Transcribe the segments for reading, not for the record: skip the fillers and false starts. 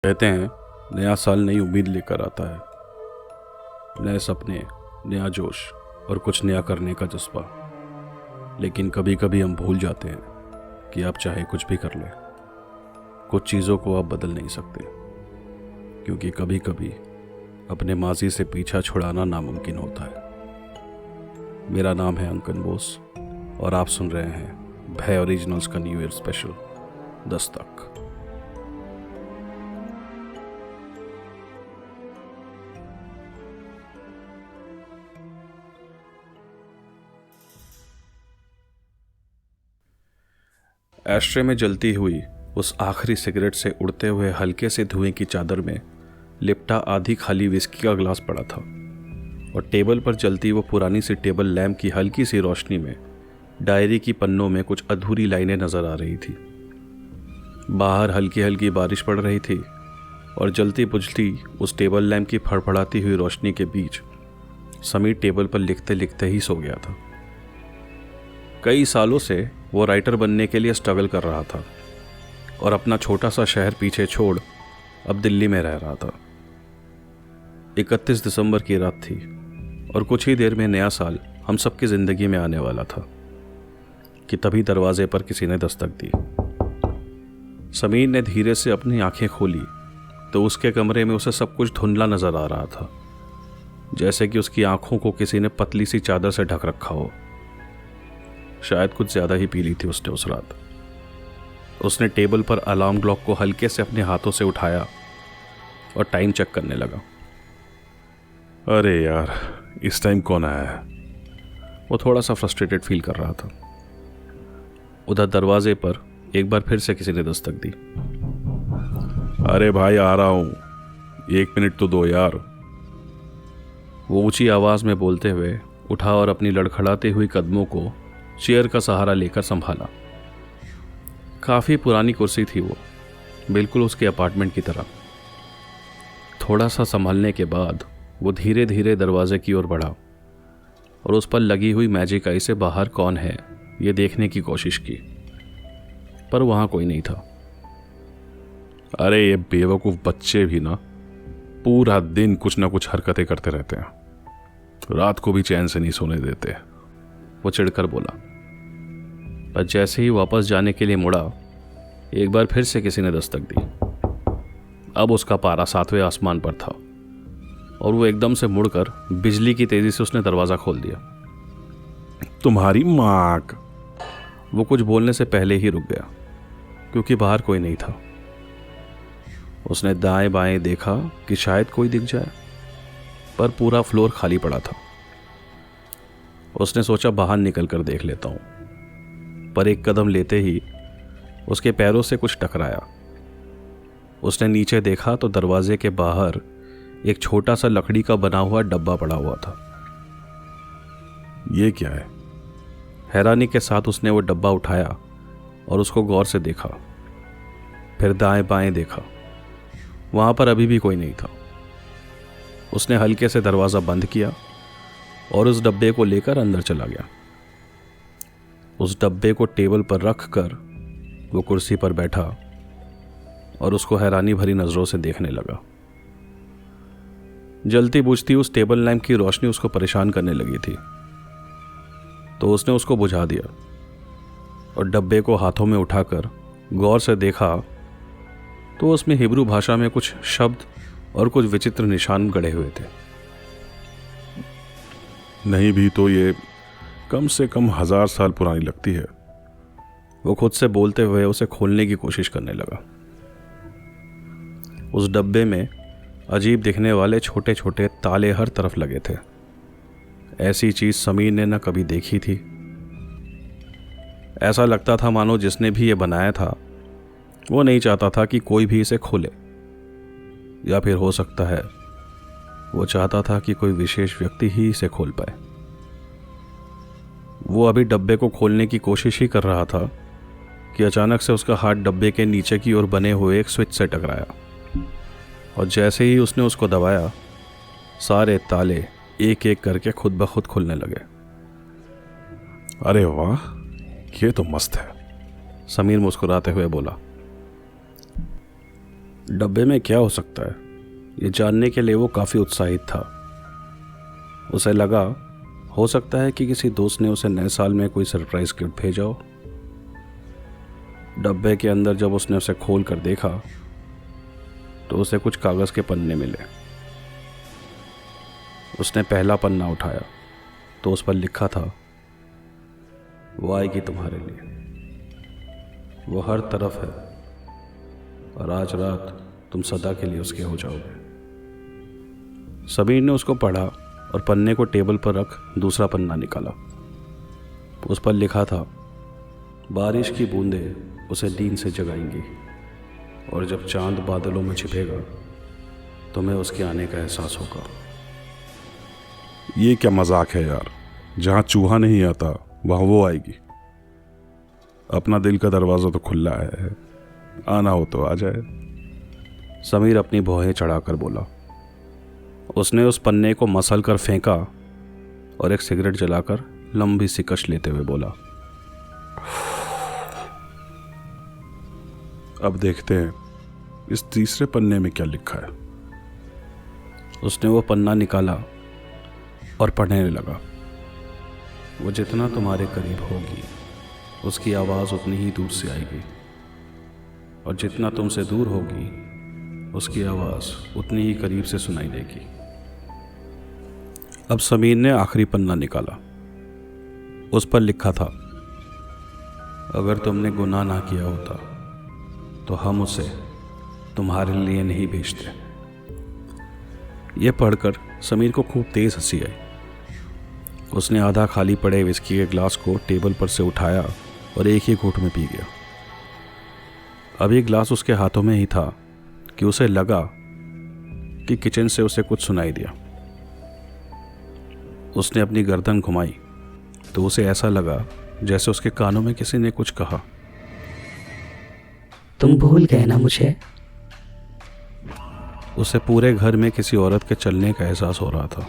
कहते हैं नया साल नई उम्मीद लेकर आता है, नए सपने, नया जोश और कुछ नया करने का जज्बा। लेकिन कभी कभी हम भूल जाते हैं कि आप चाहे कुछ भी कर लें, कुछ चीज़ों को आप बदल नहीं सकते, क्योंकि कभी कभी अपने माजी से पीछा छुड़ाना नामुमकिन होता है। मेरा नाम है अंकन बोस और आप सुन रहे हैं भय ओरिजिनल्स का new year special Dastak. Ashtray में जलती हुई उस आखिरी सिगरेट से उड़ते हुए हल्के से धुएं की चादर में लिपटा आधी खाली विस्की का ग्लास पड़ा था और टेबल पर जलती वो पुरानी सी टेबल लैंप की हल्की सी रोशनी में डायरी की पन्नों में कुछ अधूरी लाइनें नजर आ रही थी। बाहर हल्की हल्की बारिश पड़ रही थी और जलती बुझती उस टेबल लैंप की फड़फड़ाती हुई रोशनी के बीच समीर टेबल पर लिखते लिखते ही सो गया था। कई सालों से वो राइटर बनने के लिए स्ट्रगल कर रहा था और अपना छोटा सा शहर पीछे छोड़ अब दिल्ली में रह रहा था। 31 दिसंबर की रात थी और कुछ ही देर में नया साल हम सबकी जिंदगी में आने वाला था कि तभी दरवाजे पर किसी ने दस्तक दी। समीर ने धीरे से अपनी आंखें खोली तो उसके कमरे में उसे सब कुछ धुंधला नजर आ रहा था, जैसे कि उसकी आंखों को किसी ने पतली सी चादर से ढक रखा हो। शायद कुछ ज्यादा ही पी ली थी उसने उस रात। उसने टेबल पर अलार्म क्लॉक को हल्के से अपने हाथों से उठाया और टाइम चेक करने लगा। अरे यार, इस टाइम कौन आया है? वो थोड़ा सा फ्रस्ट्रेटेड फील कर रहा था। उधर दरवाजे पर एक बार फिर से किसी ने दस्तक दी। अरे भाई, आ रहा हूं, 1 मिनट तो दो यार। वो ऊंची आवाज में बोलते हुए उठा और अपनी लड़खड़ाती हुई कदमों को चेयर का सहारा लेकर संभाला। काफी पुरानी कुर्सी थी वो, बिल्कुल उसके अपार्टमेंट की तरह। थोड़ा सा संभलने के बाद वो धीरे धीरे दरवाजे की ओर बढ़ा और उस पर लगी हुई मैजिक आई से बाहर कौन है ये देखने की कोशिश की, पर वहां कोई नहीं था। अरे ये बेवकूफ बच्चे भी ना पूरा दिन कुछ ना कुछ हरकतें करते रहते हैं, रात को भी चैन से नहीं सोने देते, वो चिढ़कर बोला। पर जैसे ही वापस जाने के लिए मुड़ा, एक बार फिर से किसी ने दस्तक दी। अब उसका पारा 7वें आसमान पर था और वो एकदम से मुड़कर बिजली की तेजी से उसने दरवाजा खोल दिया। तुम्हारी माँ! वो कुछ बोलने से पहले ही रुक गया क्योंकि बाहर कोई नहीं था। उसने दाएं बाएं देखा कि शायद कोई दिख जाए, पर पूरा फ्लोर खाली पड़ा था। उसने सोचा बाहर निकल कर देख लेता हूं, पर एक कदम लेते ही उसके पैरों से कुछ टकराया। उसने नीचे देखा तो दरवाजे के बाहर एक छोटा सा लकड़ी का बना हुआ डब्बा पड़ा हुआ था। ये क्या है? हैरानी के साथ उसने वो डब्बा उठाया और उसको गौर से देखा। फिर दाएं बाएं देखा, वहां पर अभी भी कोई नहीं था। उसने हल्के से दरवाजा बंद किया और उस डब्बे को लेकर अंदर चला गया। उस डब्बे को टेबल पर रख कर वो कुर्सी पर बैठा और उसको हैरानी भरी नजरों से देखने लगा। जलती बुझती उस टेबल लैंप की रोशनी उसको परेशान करने लगी थी, तो उसने उसको बुझा दिया और डब्बे को हाथों में उठाकर गौर से देखा तो उसमें हिब्रू भाषा में कुछ शब्द और कुछ विचित्र निशान गड़े हुए थे। नहीं भी तो ये कम से कम 1000 साल पुरानी लगती है, वो खुद से बोलते हुए उसे खोलने की कोशिश करने लगा। उस डब्बे में अजीब दिखने वाले छोटे छोटे ताले हर तरफ लगे थे। ऐसी चीज समीर ने न कभी देखी थी। ऐसा लगता था मानो जिसने भी ये बनाया था वो नहीं चाहता था कि कोई भी इसे खोले, या फिर हो सकता है वो चाहता था कि कोई विशेष व्यक्ति ही इसे खोल पाए। वो अभी डब्बे को खोलने की कोशिश ही कर रहा था कि अचानक से उसका हाथ डब्बे के नीचे की ओर बने हुए एक स्विच से टकराया और जैसे ही उसने उसको दबाया, सारे ताले एक एक करके खुद ब खुद खुलने लगे। अरे वाह, ये तो मस्त है, समीर मुस्कुराते हुए बोला। डब्बे में क्या हो सकता है, ये जानने के लिए वो काफ़ी उत्साहित था। उसे लगा हो सकता है कि किसी दोस्त ने उसे नए साल में कोई सरप्राइज गिफ्ट भेजा हो। डब्बे के अंदर जब उसने उसे खोल कर देखा तो उसे कुछ कागज़ के पन्ने मिले। उसने पहला पन्ना उठाया तो उस पर लिखा था, वो आएगी तुम्हारे लिए, वो हर तरफ है और आज रात तुम सदा के लिए उसके हो जाओगे। समीर ने उसको पढ़ा और पन्ने को टेबल पर रख दूसरा पन्ना निकाला। उस पर लिखा था, बारिश की बूंदें उसे नींद से जगाएंगी और जब चांद बादलों में छिपेगा तुम्हें उसके आने का एहसास होगा। ये क्या मजाक है यार, जहाँ चूहा नहीं आता वहाँ वो आएगी। अपना दिल का दरवाज़ा तो खुला है, आना हो तो आ जाए। समीर अपनी भौहें चढ़ाकर बोला। उसने उस पन्ने को मसल कर फेंका और एक सिगरेट जलाकर लंबी सी कश लेते हुए बोला, अब देखते हैं इस तीसरे पन्ने में क्या लिखा है। उसने वो पन्ना निकाला और पढ़ने लगा। वो जितना तुम्हारे करीब होगी उसकी आवाज़ उतनी ही दूर से आएगी और जितना तुमसे दूर होगी उसकी आवाज़ उतनी ही करीब से सुनाई देगी। अब समीर ने आखिरी पन्ना निकाला। उस पर लिखा था, अगर तुमने गुनाह ना किया होता तो हम उसे तुम्हारे लिए नहीं भेजते। यह पढ़कर समीर को खूब तेज हंसी आई। उसने आधा खाली पड़े विस्की के ग्लास को टेबल पर से उठाया और एक ही घूंट में पी गया। अब ये ग्लास उसके हाथों में ही था कि उसे लगा कि किचन से उसे कुछ सुनाई दिया। उसने अपनी गर्दन घुमाई तो उसे ऐसा लगा जैसे उसके कानों में किसी ने कुछ कहा, तुम भूल गए ना मुझे। उसे पूरे घर में किसी औरत के चलने का एहसास हो रहा था।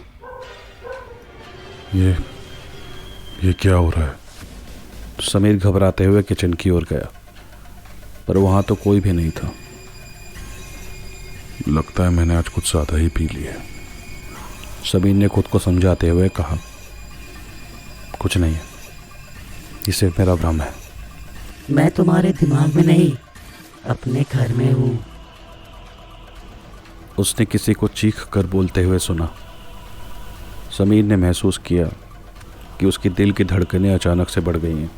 ये क्या हो रहा है? समीर घबराते हुए किचन की ओर गया, पर वहां तो कोई भी नहीं था। लगता है मैंने आज कुछ ज़्यादा ही पी लिया। समीर ने खुद को समझाते हुए कहा, कुछ नहीं है, ये सिर्फ मेरा भ्रम है। मैं तुम्हारे दिमाग में नहीं, अपने घर में हूँ। उसने किसी को चीख कर बोलते हुए सुना। समीर ने महसूस किया कि उसकी दिल की धड़कनें अचानक से बढ़ गई हैं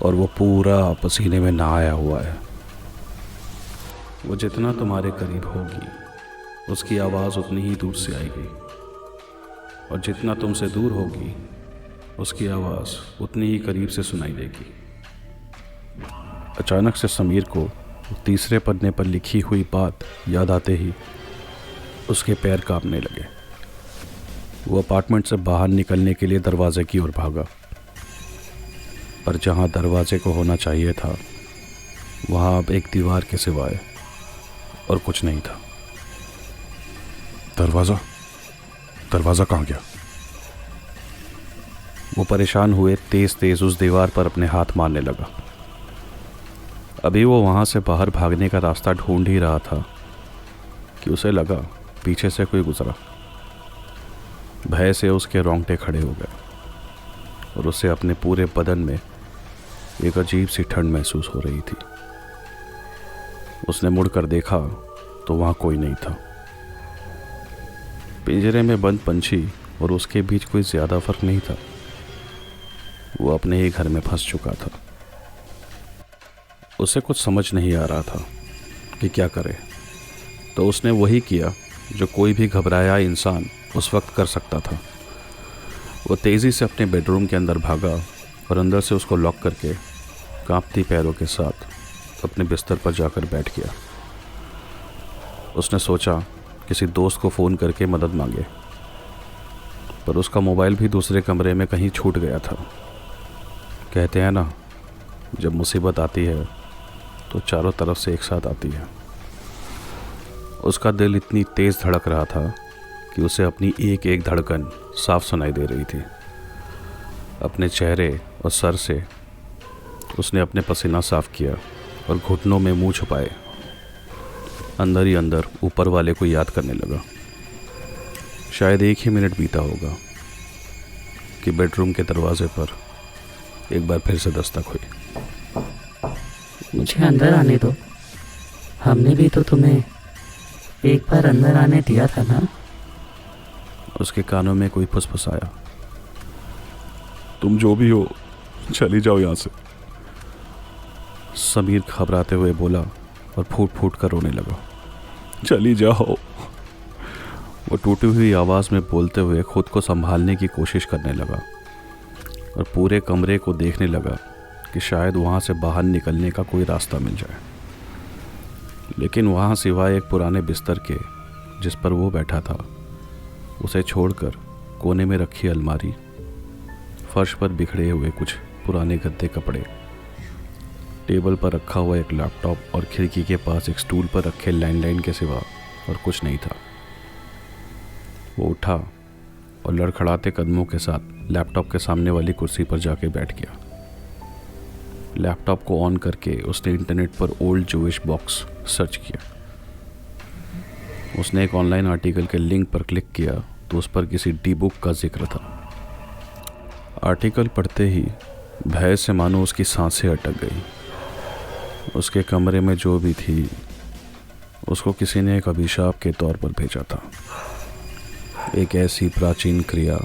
और वो पूरा पसीने में नहाया हुआ है। वो जितना तुम्हारे करीब होगी उसकी आवाज़ उतनी ही दूर से आएगी और जितना तुमसे दूर होगी उसकी आवाज़ उतनी ही करीब से सुनाई देगी। अचानक से समीर को तीसरे पन्ने पर लिखी हुई बात याद आते ही उसके पैर कांपने लगे। वो अपार्टमेंट से बाहर निकलने के लिए दरवाजे की ओर भागा, पर जहाँ दरवाजे को होना चाहिए था वहाँ अब एक दीवार के सिवाय और कुछ नहीं था। दरवाज़ा कहाँ गया? वो परेशान हुए तेज तेज उस दीवार पर अपने हाथ मारने लगा। अभी वो वहाँ से बाहर भागने का रास्ता ढूंढ ही रहा था कि उसे लगा पीछे से कोई गुजरा। भय से उसके रोंगटे खड़े हो गए और उसे अपने पूरे बदन में एक अजीब सी ठंड महसूस हो रही थी। उसने मुड़कर देखा तो वहाँ कोई नहीं था। पिंजरे में बंद पंछी और उसके बीच कोई ज़्यादा फर्क नहीं था। वो अपने ही घर में फंस चुका था। उसे कुछ समझ नहीं आ रहा था कि क्या करे, तो उसने वही किया जो कोई भी घबराया इंसान उस वक्त कर सकता था। वो तेज़ी से अपने बेडरूम के अंदर भागा और अंदर से उसको लॉक करके कांपती पैरों के साथ अपने बिस्तर पर जाकर बैठ गया। उसने सोचा किसी दोस्त को फ़ोन करके मदद मांगे, पर उसका मोबाइल भी दूसरे कमरे में कहीं छूट गया था। कहते हैं ना, जब मुसीबत आती है तो चारों तरफ से एक साथ आती है। उसका दिल इतनी तेज़ धड़क रहा था कि उसे अपनी एक एक धड़कन साफ सुनाई दे रही थी। अपने चेहरे और सर से उसने अपने पसीना साफ किया और घुटनों में मुंह छुपाए अंदर ही अंदर ऊपर वाले को याद करने लगा। शायद 1 ही मिनट बीता होगा कि बेडरूम के दरवाजे पर एक बार फिर से दस्तक हुई। मुझे अंदर आने दो, हमने भी तो तुम्हें एक बार अंदर आने दिया था ना। उसके कानों में कोई फुसफुसाया। तुम जो भी हो, चली जाओ यहाँ से। समीर घबराते हुए बोला और फूट फूट कर रोने लगा। चली जाओ। वो टूटी हुई आवाज़ में बोलते हुए खुद को संभालने की कोशिश करने लगा और पूरे कमरे को देखने लगा कि शायद वहाँ से बाहर निकलने का कोई रास्ता मिल जाए। लेकिन वहाँ सिवाय एक पुराने बिस्तर के जिस पर वो बैठा था, उसे छोड़कर कोने में रखी अलमारी, फर्श पर बिखरे हुए कुछ पुराने गद्दे कपड़े, टेबल पर रखा हुआ एक लैपटॉप और खिड़की के पास एक स्टूल पर रखे लैंडलाइन के सिवा और कुछ नहीं था। वो उठा और लड़खड़ाते कदमों के साथ लैपटॉप के सामने वाली कुर्सी पर जाके बैठ गया। लैपटॉप को ऑन करके उसने इंटरनेट पर ओल्ड जूइश बॉक्स सर्च किया। उसने एक ऑनलाइन आर्टिकल के लिंक पर क्लिक किया तो उस पर किसी डी बुक का जिक्र था। आर्टिकल पढ़ते ही भय से मानो उसकी सांसें अटक गई। उसके कमरे में जो भी थी उसको किसी ने एक अभिशाप के तौर पर भेजा था। एक ऐसी प्राचीन क्रिया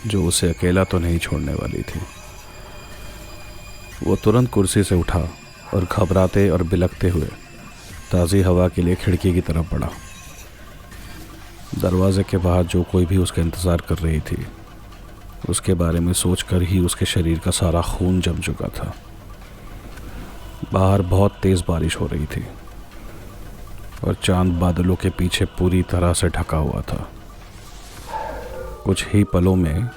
जो उसे अकेला तो नहीं छोड़ने वाली थी। वो तुरंत कुर्सी से उठा और घबराते और बिलखते हुए ताज़ी हवा के लिए खिड़की की तरफ बढ़ा। दरवाजे के बाहर जो कोई भी उसका इंतज़ार कर रही थी, उसके बारे में सोचकर ही उसके शरीर का सारा खून जम चुका था। बाहर बहुत तेज़ बारिश हो रही थी और चांद बादलों के पीछे पूरी तरह से ढका हुआ था। कुछ ही पलों में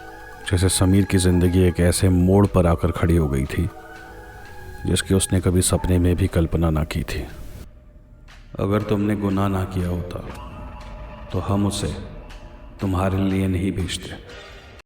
जैसे समीर की ज़िंदगी एक ऐसे मोड़ पर आकर खड़ी हो गई थी जिसकी उसने कभी सपने में भी कल्पना ना की थी। अगर तुमने गुनाह ना किया होता तो हम उसे तुम्हारे लिए नहीं भेजते।